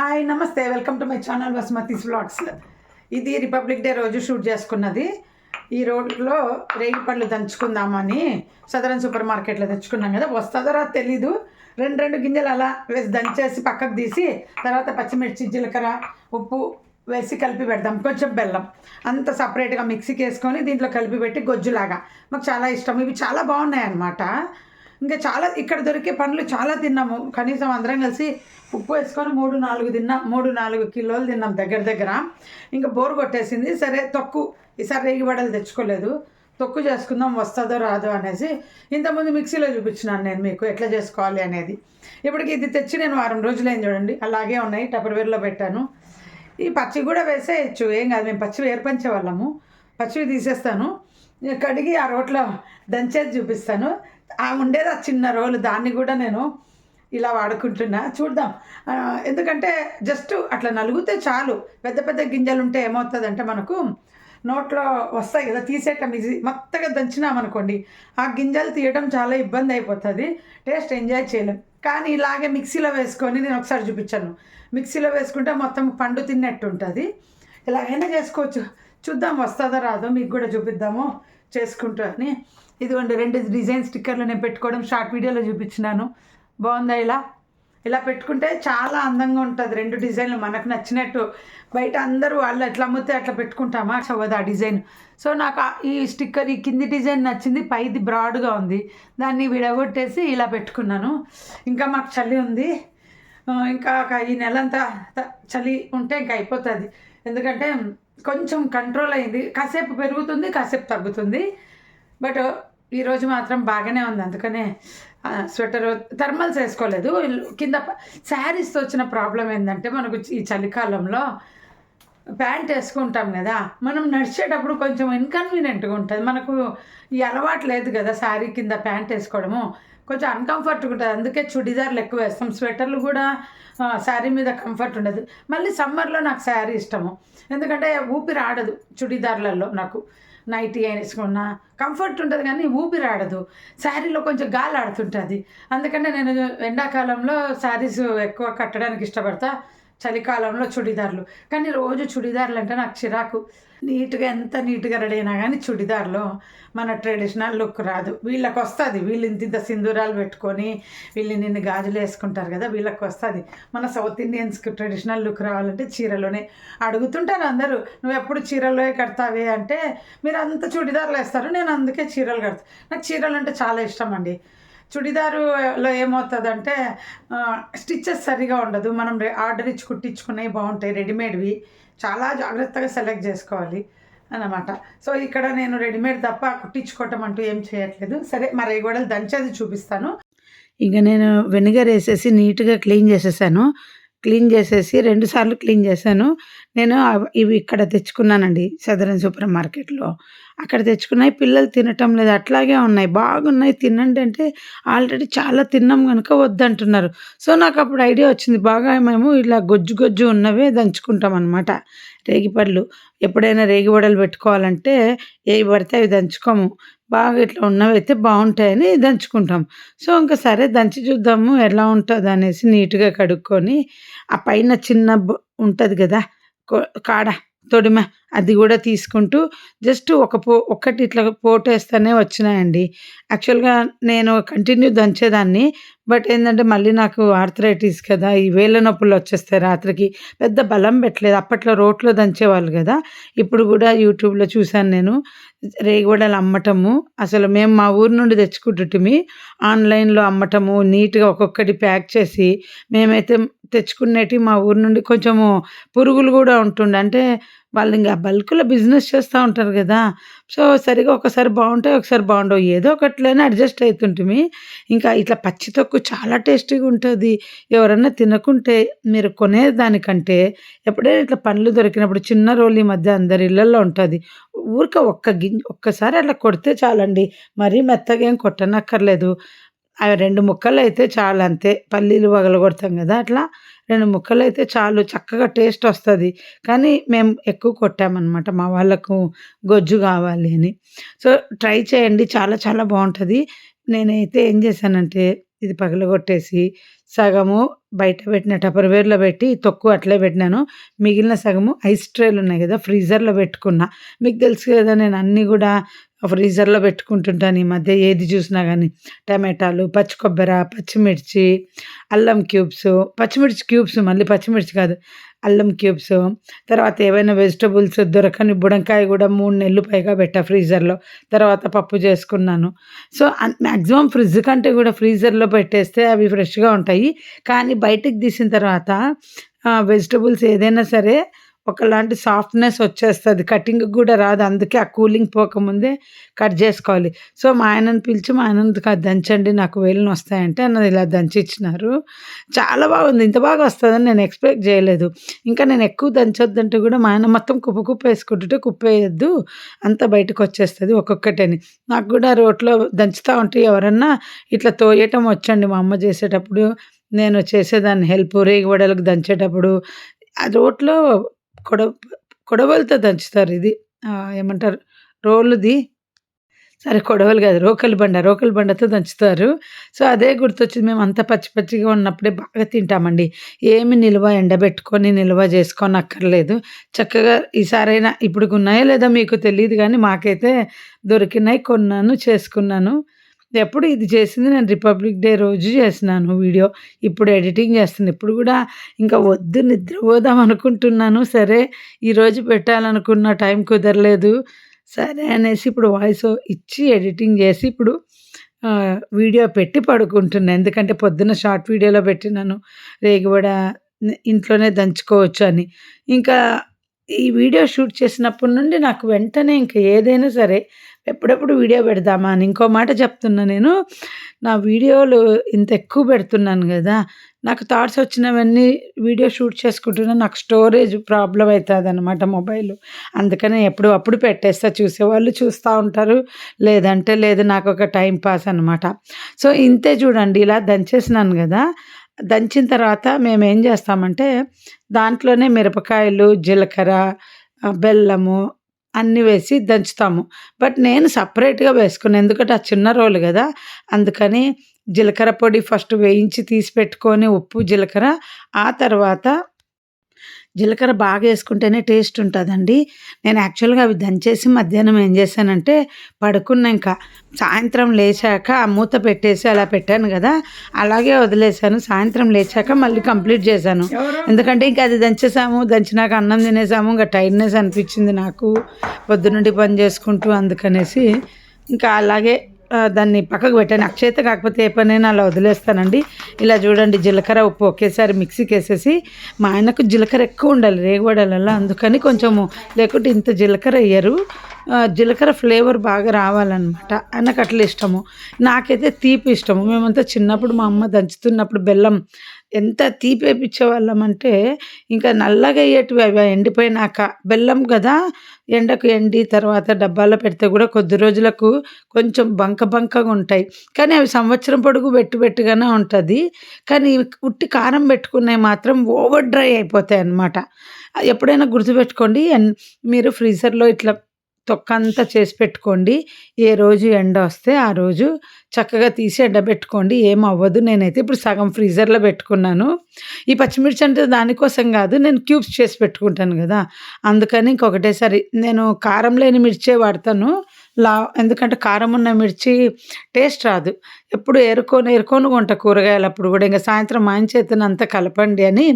Hi నమస్తే, welcome to my channel Vasumathi's vlogs. ఇది republic day రోజు షూట్ చేసుకున్నది. ఈ రోడ్లో రేగి పండ్లు దంచుకుందామని సదరన్ సూపర్ మార్కెట్లో తెచ్చుకున్నాం కదా. వస్తుందో రాదు తెలీదు. రెండు గింజలు అలా వేసి దంచేసి పక్కకు తీసి తర్వాత పచ్చిమిర్చి, జీలకర్ర, ఉప్పు వేసి కలిపి పెడదాం. కొంచెం బెల్లం అంత సపరేట్గా మిక్సీకి వేసుకొని దీంట్లో కలిపి పెట్టి గొజ్జులాగా మాకు చాలా ఇష్టం. ఇవి చాలా బాగున్నాయి అన్నమాట. ఇంకా చాలా ఇక్కడ దొరికే పండ్లు చాలా తిన్నాము. కనీసం అందరం కలిసి ఉప్పు వేసుకొని 3-4 కిలోలు తిన్నాం దగ్గర. ఇంకా బోరు కొట్టేసింది. సరే తొక్కు ఈసారి రేగి వడలు తెచ్చుకోలేదు, తొక్కు చేసుకుందాం వస్తుందో రాదో అనేసి ఇంతకుముందు మిక్సీలో చూపించినాను నేను మీకు ఎట్లా చేసుకోవాలి అనేది. ఇప్పటికి ఇది తెచ్చి నేను వారం రోజులైంది చూడండి, అలాగే ఉన్నాయి. టపర్వేర్లో పెట్టాను. ఈ పచ్చి కూడా వేసేయచ్చు, ఏం కాదు. మేము పచ్చి వేరుపంచే వాళ్ళము. పచ్చివి తీసేస్తాను, కడిగి ఆ రోట్లో దంచేది చూపిస్తాను. ఉండేది ఆ చిన్న రోలు, దాన్ని కూడా నేను ఇలా వాడుకుంటున్నా. చూద్దాం. ఎందుకంటే జస్ట్ అట్లా నలుగుతే చాలు. పెద్ద గింజలు ఉంటే ఏమవుతుందంటే మనకు నోట్లో వస్తాయి కదా, తీసేయటం ఈజీ. మొత్తగా దంచినామనుకోండి ఆ గింజలు తీయడం చాలా ఇబ్బంది అయిపోతుంది, టేస్ట్ ఎంజాయ్ చేయలేం. కానీ ఇలాగే మిక్సీలో వేసుకొని నేను ఒకసారి చూపించాను. మిక్సీలో వేసుకుంటే మొత్తం పండు తిన్నట్టు ఉంటుంది. ఇలాగైనా చేసుకోవచ్చు. చూద్దాం వస్తుందో రాదో, మీకు కూడా చూపిద్దాము చేసుకుంటూ అని. ఇదిగోండి 2 డిజైన్ స్టిక్కర్లు నేను పెట్టుకోవడం షార్ట్ వీడియోలో చూపించినాను. బాగుందా? ఇలా పెట్టుకుంటే చాలా అందంగా ఉంటుంది. 2 డిజైన్లు మనకు నచ్చినట్టు. బయట అందరూ వాళ్ళు ఎట్లా అమ్మితే అట్లా పెట్టుకుంటామా, చవదు ఆ డిజైన్. సో నాకు ఈ స్టిక్కర్, ఈ కింది డిజైన్ నచ్చింది. పైది బ్రాడ్గా ఉంది, దాన్ని విడగొట్టేసి ఇలా పెట్టుకున్నాను. ఇంకా మాకు చలి ఉంది. ఇంకా ఈ నెలంతా చలి ఉంటే ఇంకా అయిపోతుంది. ఎందుకంటే కొంచెం కంట్రోల్ అయింది. కాసేపు పెరుగుతుంది, కాసేపు తగ్గుతుంది. బట్ ఈరోజు మాత్రం బాగానే ఉంది. అందుకనే స్వెటర్, థర్మల్స్ వేసుకోలేదు. కింద శారీస్తో వచ్చిన ప్రాబ్లం ఏంటంటే మనకు ఈ చలికాలంలో ప్యాంట్ వేసుకుంటాం కదా, మనం నడిచేటప్పుడు కొంచెం ఇన్కన్వీనియంట్గా ఉంటుంది. మనకు ఈ అలవాటు లేదు కదా శారీ కింద ప్యాంట్ వేసుకోవడము, కొంచెం అన్కంఫర్ట్గా ఉంటుంది. అందుకే చుడిదార్లు ఎక్కువ వేస్తాం. స్వెటర్లు కూడా శారీ మీద కంఫర్ట్ ఉండదు. మళ్ళీ సమ్మర్లో నాకు శారీ ఇష్టము, ఎందుకంటే ఊపిరి ఆడదు చుడిదార్లలో. నాకు నైటీ వేసుకున్నా కంఫర్ట్ ఉంటుంది కానీ ఊపిరి ఆడదు. శారీలో కొంచెం గాలి ఆడుతుంటుంది. అందుకనే నేను ఎండాకాలంలో శారీస్ ఎక్కువ కట్టడానికి ఇష్టపడతా, చలికాలంలో చుడిదార్లు. కానీ రోజు చుడిదార్లు అంటే నాకు చిరాకు. నీట్గా ఎంత నీట్గా రెడీ అయినా కానీ చుడిదార్లో మన ట్రెడిషనల్ లుక్ రాదు. వీళ్ళకి వస్తుంది, వీళ్ళు ఇంత సింధూరాలు పెట్టుకొని వీళ్ళు నిన్ను గాజులు వేసుకుంటారు కదా, వీళ్ళకి వస్తుంది. మన సౌత్ ఇండియన్స్కి ట్రెడిషనల్ లుక్ రావాలంటే చీరలోనే. అడుగుతుంటారు అందరూ, నువ్వు ఎప్పుడు చీరలో కడతావే అంటే, మీరు అంత చుడిదార్లు వేస్తారు, నేను అందుకే చీరలు కడతాను. నాకు చీరలు అంటే చాలా ఇష్టం అండి. చుడిదారులో ఏమవుతుందంటే స్టిచ్చెస్ సరిగా ఉండదు. మనం ఆర్డర్ ఇచ్చి కుట్టించుకునేవి బాగుంటాయి, రెడీమేడ్వి చాలా జాగ్రత్తగా సెలెక్ట్ చేసుకోవాలి అన్నమాట. సో ఇక్కడ నేను రెడీమేడ్ తప్ప కుట్టించుకోవటం అంటూ ఏం చేయట్లేదు. సరే మా రేగోడలు దంచేది చూపిస్తాను. ఇక నేను వెనిగర్ వేసేసి నీట్గా క్లీన్ చేసేసాను. క్లీన్ చేసేసి 2 సార్లు క్లీన్ చేశాను. నేను ఇవి ఇక్కడ తెచ్చుకున్నానండి సదరన్ సూపర్ మార్కెట్లో. అక్కడ తెచ్చుకున్నాయి, పిల్లలు తినటం లేదు, అట్లాగే ఉన్నాయి. బాగున్నాయి తినండి అంటే ఆల్రెడీ చాలా తిన్నాం కనుక వద్దంటున్నారు. సో నాకు అప్పుడు ఐడియా వచ్చింది, బాగా మేము ఇలా గొజ్జు ఉన్నవే దంచుకుంటాం అనమాట. రేగిపళ్ళు ఎప్పుడైనా రేగి వడలు పెట్టుకోవాలంటే ఏవి పడితే అవి దంచుకోము, బాగా ఇట్లా ఉన్నవైతే బాగుంటాయని దంచుకుంటాం. సో ఇంకా సరే దంచి చూద్దాము ఎలా ఉంటుంది అనేసి నీట్గా కడుక్కొని ఆ పైన చిన్న ఉంటుంది కదా కాడ తొడిమ, అది కూడా తీసుకుంటూ జస్ట్ ఒక్కటి ఇట్లా పోటేస్తేనే వచ్చినాయండి. యాక్చువల్గా నేను కంటిన్యూ దంచేదాన్ని, బట్ ఏంటంటే మళ్ళీ నాకు ఆర్థరైటిస్ కదా, ఈ వేళ్ళ నొప్పులు వచ్చేస్తాయి రాత్రికి. పెద్ద బలం పెట్టలేదు. అప్పట్లో రోట్లో దంచేవాళ్ళు కదా. ఇప్పుడు కూడా యూట్యూబ్లో చూశాను నేను రేగివడలు అమ్మటము. అసలు మేము మా ఊరు నుండి తెచ్చుకుంటుంటిమి, ఆన్లైన్లో అమ్మటము నీట్గా ఒక్కొక్కటి ప్యాక్ చేసి. మేమైతే తెచ్చుకునేటి మా ఊరు నుండి కొంచెము పురుగులు కూడా ఉంటుండే, అంటే వాళ్ళు ఇంకా బల్క్లో బిజినెస్ చేస్తూ ఉంటారు కదా. సో సరిగా ఒకసారి బాగుంటాయి, ఒకసారి బాగుండవు, ఏదో ఒకట్లనే అడ్జస్ట్ అవుతుంటిమి. ఇంకా ఇట్లా పచ్చి తొక్కు చాలా టేస్టీగా ఉంటుంది. ఎవరన్నా తినకుంటే మీరు కొనేదానికంటే ఎప్పుడైనా ఇట్లా పండ్లు దొరికినప్పుడు చిన్న రోలు ఈ మధ్య అందరి ఇళ్ళల్లో ఉంటుంది, ఊరికే ఒక్కసారి అట్లా కొడితే చాలండి. మరీ మెత్తగా ఏం కొట్టనక్కర్లేదు. అవి 2 ముక్కలు అయితే చాలు అంతే. పల్లీలు పగలగొడతాం కదా, అట్లా 2 ముక్కలు అయితే చాలు, చక్కగా టేస్ట్ వస్తుంది. కానీ మేము ఎక్కువ కొట్టామన్నమాట, మా వాళ్ళకు గొజ్జు కావాలి అని. సో ట్రై చేయండి, చాలా చాలా బాగుంటుంది. నేనైతే ఏం చేశానంటే ఇది పగలగొట్టేసి సగము బయట పెట్టిన టపర్‌వేర్‌లో పెట్టి తొక్కు అట్లే పెట్టినాను. మిగిలిన సగము ఐస్ ట్రేలున్నాయి గదా! ఫ్రీజర్‌లో పెట్టుకున్నా. మీకు తెలుసు గదా! నేను అన్నీ గూడా ఫ్రీజర్‌లో పెట్టుకుంటుంటాను ఈ మధ్య ఏది జూసినా గానీ. టమాటాలు, పచ్చి కొబ్బర, పచ్చిమిర్చి, అల్లం క్యూబ్సు, పచ్చిమిర్చి క్యూబ్స్ మళ్ళీ పచ్చిమిర్చి కాదు. అల్లం క్యూబ్సు, తర్వాత ఏవైనా వెజిటబుల్స్ దొరకని బుడంకాయ గూడా 3 నెలలు పైగా పెట్టా ఫ్రీజర్‌లో. తర్వాత పప్పు జేసుకున్నాను. సో, మాక్సిమం ఫ్రిడ్జ్ కంటే గూడా ఫ్రీజర్‌లో పెట్టేస్తే అవి ఫ్రెష్‌గా ఉంటాయి. కానీ బయటికి తీసిన తర్వాత వెజిటబుల్స్ ఏదైనా సరే ఒకలాంటి సాఫ్ట్‌నెస్ వచ్చేస్తది. కటింగ్‌కి గూడా రాదు. అందుకే ఆ కూలింగ్ పోకముందే కట్ జేసుకోవాలి. సో, మా ఆయనని పిలిచి మా ఆయనని దంచండి నాకు వేలునొస్తాయంటే అన్నది ఇలా దంచిచ్చినారు. చాలా బాగుంది. ఇంత బాగా వస్తదని నేను ఎక్స్‌పెక్ట్ జేయలేదు. ఇంకా నేను ఎక్కువ దంచొద్దంటే గూడా మా ఆయన మొత్తం కుప్ప కుప్ప ఏసుకుంటుంటే కుప్పేయొద్దు అంతా బయటకొచ్చేస్తది ఒక్కొక్కటని. నాకు గూడా రోట్లో దంచుతా ఉంటే ఎవరన్నా ఇట్లా తోయటం వచ్చండి మా అమ్మ జేసేటప్పుడు. నేను చేసేదాన్ని హెల్ప్ రేగి వడలకు దంచేటప్పుడు. ఆ రోట్లో కొడ కొడవలితో దంచుతారు ఇది. ఏమంటారు రోలుది కొడవలి గాదు. రోకలి బండతో దంచుతారు. సో, అదే గుర్తొచ్చింది. మేమంతా పచ్చి పచ్చిగా ఉన్నప్పుడే బాగా తింటామండి. ఏమి ఎండబెట్టుకొని నిల్వ జేసుకోనక్కర్లేదు. చక్కగా ఈసారైనా ఇప్పుడుకున్నాయో లేదో మీకు తెలీదు గానీ, మాకైతే దొరికినాయి. కొన్నాను, చేసుకున్నాను. ఎప్పుడు ఇది చేసింది నేను రిపబ్లిక్ డే రోజు చేసినాను వీడియో. ఇప్పుడు ఎడిటింగ్ చేస్తున్నా. ఇప్పుడు గూడా ఇంకా వద్దు నిద్రపోదాం అనుకుంటున్నాను. సరే, ఈరోజు పెట్టాలనుకున్న టైం కుదరలేదు. సరే అనేసి ఇప్పుడు వాయిస్ ఇచ్చి ఎడిటింగ్ జేసి ఇప్పుడు వీడియో పెట్టి పడుకుంటున్నా. ఎందుకంటే పొద్దున్న షార్ట్ వీడియోలో పెట్టినాను. రేగివడ ఇంట్లోనే దంచుకోవచ్చు అని. ఇంకా ఈ వీడియో షూట్ చేసినప్పటి నుండి నాకు వెంటనే ఇంక ఏదైనా సరే ఎప్పుడెప్పుడు వీడియో పెడదామా అని. ఇంకో మాట చెప్తున్నా నేను. నా వీడియోలు ఇంత ఎక్కువ పెడుతున్నాను గదా! నాకు థాట్స్ వచ్చినవన్నీ వీడియో షూట్ చేసుకుంటున్నా. నాకు స్టోరేజ్ ప్రాబ్లమ్ అయితదనమాట మొబైలు. అందుకనే ఎప్పుడు అప్పుడు పెట్టేస్తా. చూసేవాళ్ళు చూస్తా ఉంటారు. లేదంటే లేదు. నాకొక టైం పాస్ అనమాట. సో, ఇంతే చూడండి ఇలా దంచేసినాను గదా! దంచిన తర్వాత మేమేం జేస్తామంటే దాంట్లోనే మిరపకాయలు, జీలకర్ర, బెల్లము అన్నీ వేసి దంచుతాము. బట్ నేను సెపరేట్‌గా వేసుకున్నా. ఎందుకంటే అది చిన్న రోలు గదా! అందుకని జీలకర్ర పొడి ఫస్ట్ వేయించి తీసి పెట్టుకొని ఉప్పు, జీలకర్ర ఆ తర్వాత జీలకర్ర బాగా యేసుకుంటేనే టేస్ట్ ఉంటదండి. నేను యాక్చువల్‌గా అవి దంచేసి మధ్యాహ్నం ఏం చేశానంటే పడుకున్నంక సాయంత్రం లేచాక ఆ మూత పెట్టేసి అలా పెట్టాను గదా! అలాగే వదిలేసాను. సాయంత్రం లేచాక మళ్ళీ కంప్లీట్ చేశాను. ఎందుకంటే ఇంక అది దంచేసాము. దంచినాక అన్నం తినేసాము. ఇంక టైర్డ్‌నెస్ అనిపించింది నాకు. పొద్దునుండి పని చేసుకుంటూ అందుకనేసి ఇంకా అలాగే దాన్ని పక్కకు పెట్టాను. నాకు చేత కాకపోతే ఏ పనైనా అలా వదిలేస్తానండి. ఇలా చూడండి జీలకర్ర, ఉప్పు ఒకేసారి మిక్సీకేసేసి మా ఆయనకు జీలకర్ర ఎక్కువుండాలి రేగివడలలో. అందుకని కొంచెము లేకుంటే ఇంత జీలకర్ర ఎయ్యరు. జీలకర్ర ఫ్లేవర్ బాగా రావాలనమాట. ఆయనకు అట్లా ఇష్టము. నాకైతే తీపి ఇష్టము. మేమంతా చిన్నప్పుడు మా అమ్మ దంచుతున్నప్పుడు బెల్లం ఎంత తీపేపిచ్చేవాళ్ళమంటే ఇంకా నల్లగా అయ్యేటివి అవి ఎండిపోయినాక. బెల్లం గదా! ఎండకు ఎండి తర్వాత డబ్బాలో పెడితే గూడా కొద్ది రోజులకు కొంచెం బంకగుంటాయి. కానీ అవి సంవత్సరం పొడుగు వెట్టుగానే ఉంటది. కానీ ఉట్టి కారం పెట్టుకున్నయి మాత్రం ఓవర్ డ్రై అయిపోతాయన్నమాట. ఎప్పుడైనా గుర్తుపెట్టుకోండి. మీరు ఫ్రీజర్‌లో ఇట్లా తొక్కంతా చేసి పెట్టుకోండి. ఏ రోజు ఎండొస్తే ఆ రోజు చక్కగా తీసి ఎండబెట్టుకోండి. ఏమవ్వదు. నేనైతే ఇప్పుడు సగం ఫ్రీజర్‌లో పెట్టుకున్నాను. ఈ పచ్చిమిర్చి అంటే దానికోసం గాదు. నేను క్యూబ్స్ చేసి పెట్టుకుంటాను గదా! అందుకని ఇంకొకటేసారి నేను కారం లేని మిర్చే వాడతాను. ఎందుకంటే కారం ఉన్న మిర్చి టేస్ట్ రాదు. ఎప్పుడు ఏరుకోనుగా ఉంటా కూరగాయలప్పుడు గూడా. ఇంక సాయంత్రం మా ఆయన చేతన అంతా కలపండి అని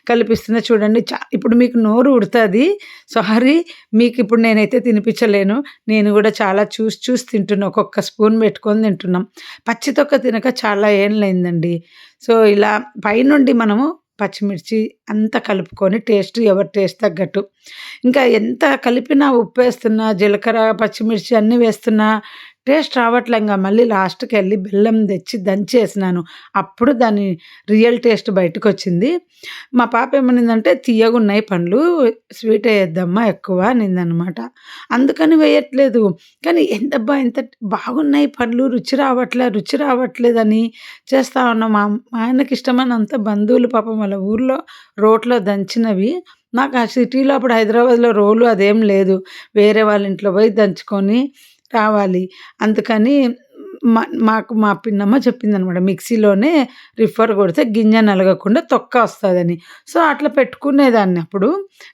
కలిపిస్తున్నా చూడండి. ఇప్పుడు మీకు నోరు ఊడుతది. సారీ మీకిప్పుడు నేనైతే తినిపించలేను. నేను గూడా చాలా చూసి తింటున్నా. ఒక్కొక్క స్పూన్ పెట్టుకొని తింటున్నాం. పచ్చి తొక్క తినక చాలా ఏండ్లయిందండి. సో, ఇలా పైనుండి మనము పచ్చిమిర్చి అంతా కలుపుకొని ఎవరి టేస్ట్ తగ్గట్టు. ఇంకా ఎంత కలిపినా ఉప్పేస్తున్నా, జీలకర్ర, పచ్చిమిర్చి అన్నీ వేస్తున్నా టేస్ట్ రావట్లే. ఇంగ మళ్ళీ లాస్ట్‌కెళ్ళి బెల్లం తెచ్చి దంచేసినాను. అప్పుడు దాని రియల్ టేస్ట్ బయటకొచ్చింది. మా పాప ఏమనిందంటే, "తియ్యగున్నాయి పండ్లు, స్వీట్ ఎయొద్దమ్మా ఎక్కువ" అనిందనమాట. అందుకని వేయట్లేదు. కానీ ఏంటబ్బా! ఇంత బాగున్నాయి పండ్లు, రుచి రావట్లేదని చేస్తా ఉన్నాం. మా ఆయనకిష్టమైనంత బంధువులు పాపం వాళ్ళ ఊర్లో రోట్లో దంచినవి. నాకు ఆ సిటీలో అప్పుడు హైదరాబాద్‌లో రోలు అదేం లేదు. వేరే వాళ్ళ ఇంట్లో పోయి దంచుకొని రావాలి. అందుకని మాకు మా పిన్నమ్మ చెప్పిందనమాట. మిక్సీలోనే రిఫర్ కొడితే గింజ నలగకుండా తొక్క వస్తదని. సో, అట్లా పెట్టుకునేదాన్ని అప్పుడు.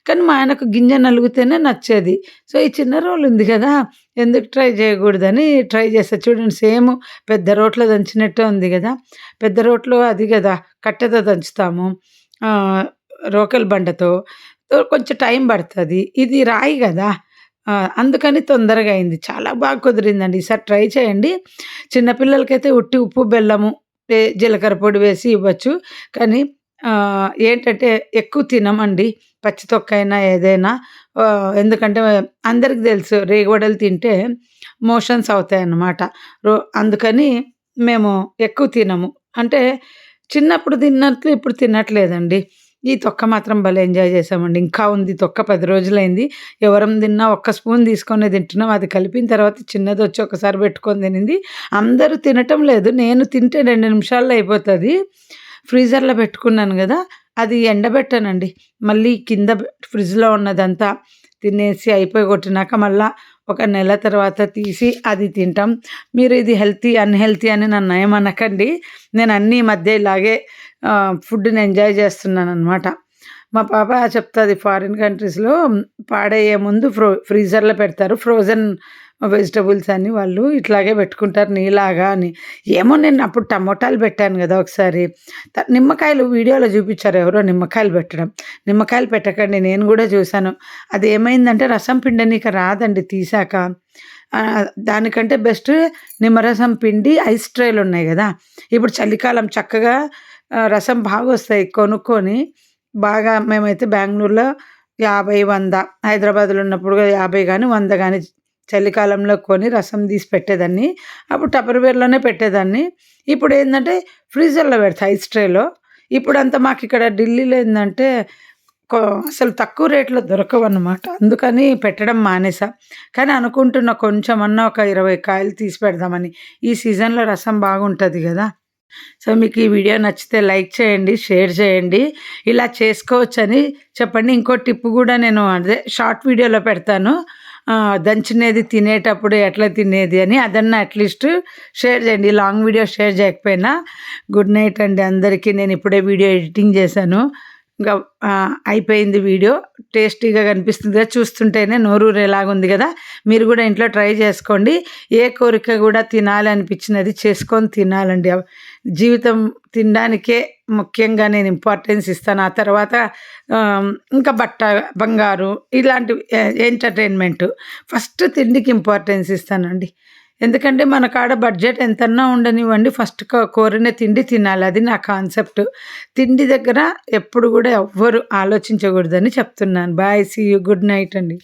కానీ మా ఆయనకు గింజ నలిగితేనే నచ్చేది. సో, ఈ చిన్న రోలు ఉంది కదా! ఎందుకు ట్రై చేయకూడదని ట్రై చేశా. చూడండి సేమ్ పెద్ద రోట్లో దంచినట్టే ఉంది గదా! పెద్ద రోట్లో అది గదా! కట్టెతో దంచుతాము. రోకలి బండతో. కొంచెం టైం పడతది. ఇది రాయి గదా! అందుకని తొందరగా అయింది. చాలా బాగా కుదిరిందండి. ఈసారి ట్రై చేయండి. చిన్న పిల్లలకైతే ఉట్టి ఉప్పు, బెల్లము, జీలకర్ర పొడి వేసి ఇవ్వచ్చు. కానీ ఏంటంటే ఎక్కువ తినమండి. పచ్చి తొక్కైనా ఏదైనా. ఎందుకంటే అందరికి తెలుసు రేగివడలు తింటే మోషన్స్ అవుతాయన్నమాట. అందుకని మేము ఎక్కువ తినము. అంటే చిన్నప్పుడు తిన్నట్లు ఇప్పుడు తినట్లేదండి. ఈ తొక్క మాత్రం భలే ఎంజాయ్ చేసామండి. ఇంకా ఉంది తొక్క 10 రోజులైంది. ఎవరం తిన్నా ఒక్క స్పూన్ తీసుకొనే తింటున్నాం. అది కలిపిన తర్వాత చిన్నదొచ్చి ఒకసారి పెట్టుకొని తినింది. అందరూ తినటం లేదు. నేను తింటే 2 నిమిషాల్లో అయిపోతది. ఫ్రీజర్‌లో పెట్టుకున్నాను గదా! అది ఎండబెట్టానండి. మళ్ళీ కింద ఫ్రిడ్జ్‌లో ఉన్నదంతా తినేసి అయిపోయి కొట్టినాక మళ్ళా ఒక నెల తర్వాత తీసి అది తింటాం. మీరు ఇది హెల్తీ, అన్‌హెల్తీ అని నన్నేమనకండి. నేను అన్నీ ఈ మధ్య ఇలాగే ఫుడ్‌ని ఎంజాయ్ చేస్తున్నాననమాట. మా పాప చెప్తది ఫారిన్ కంట్రీస్‌లో పాడయ్యే ముందు ఫ్రీజర్‌లో పెడతారు. ఫ్రోజన్ వెజిటబుల్స్ అని వాళ్ళు ఇట్లాగే పెట్టుకుంటారు నీలాగా అని. ఏమో నేను అప్పుడు టమోటాలు పెట్టాను గదా! ఒకసారి. నిమ్మకాయలు వీడియోలో చూపించారు ఎవరో నిమ్మకాయలు పెట్టడం. నిమ్మకాయలు పెట్టకండి నేను గూడా చూసాను. అదేమైందంటే రసం పిండనీకి రాదండి తీసాక. దానికంటే బెస్ట్ నిమ్మరసం పిండి ఐస్ ట్రేలున్నాయి గదా! ఇప్పుడు చలికాలం చక్కగా రసం బాగొస్తాయి కొనుక్కొని. బాగా మేమైతే బెంగుళూరులో 50, 100 హైదరాబాద్‌లో ఉన్నప్పుడు 50 గాని, 100 గాని చలికాలంలో కొని రసం తీసి పెట్టేదాన్ని. అప్పుడు టపర్‌వేర్‌లోనే పెట్టేదాన్ని. ఇప్పుడేందంటే ఫ్రీజర్‌లో పెడతా ఐస్ ట్రేలో. ఇప్పుడంతా మాకిక్కడ ఢిల్లీలో ఏందంటే అసలు తక్కువ రేట్‌లో దొరకవన్నమాట. అందుకని పెట్టడం మానేసా. కానీ అనుకుంటున్నా కొంచెమన్నా ఒక 20 కాయలు తీసి పెడదామని. ఈ సీజన్‌లో రసం బాగుంటది గదా! సో, మీకు ఈ వీడియో నచ్చితే లైక్ చేయండి, షేర్ చేయండి. ఇలా చేసుకోవచ్చని చెప్పండి. ఇంకో టిప్ గూడా నేను అదే షార్ట్ వీడియోలో పెడతాను. దంచినది తినేటప్పుడు ఎట్లా తినేది అని. అదన్నా అట్‌లీస్ట్ షేర్ చేయండి. లాంగ్ వీడియో షేర్ చేయకపోయినా. గుడ్ నైట్ అండి అందరికీ. నేను ఇప్పుడే వీడియో ఎడిటింగ్ చేశాను. ఇంకా అయిపోయింది వీడియో. టేస్టీగా కనిపిస్తుంది కదా! చూస్తుంటేనే నోరూరేలాగుంది గదా! మీరు గూడా ఇంట్లో ట్రై చేసుకోండి. ఏ కోరిక గూడా తినాలి అనిపించినది చేసుకొని తినాలండి. జీవితం తినడానికే ముఖ్యంగా నేను ఇంపార్టెన్స్ ఇస్తాను. ఆ తర్వాత ఇంకా బట్ట, బంగారు ఇలాంటివి ఎంటర్‌టైన్‌మెంట్. ఫస్ట్ తిండికి ఇంపార్టెన్స్ ఇస్తానండి. ఎందుకంటే మన కాడ బడ్జెట్ ఎంతన్నా ఉండనివ్వండి. ఫస్ట్ కోరిన తిండి తినాలి. అది నా కాన్సెప్ట్. తిండి దగ్గర ఎప్పుడు గూడా ఎవ్వరు ఆలోచించకూడదని చెప్తున్నాను. Bye. See you. Good night అండి.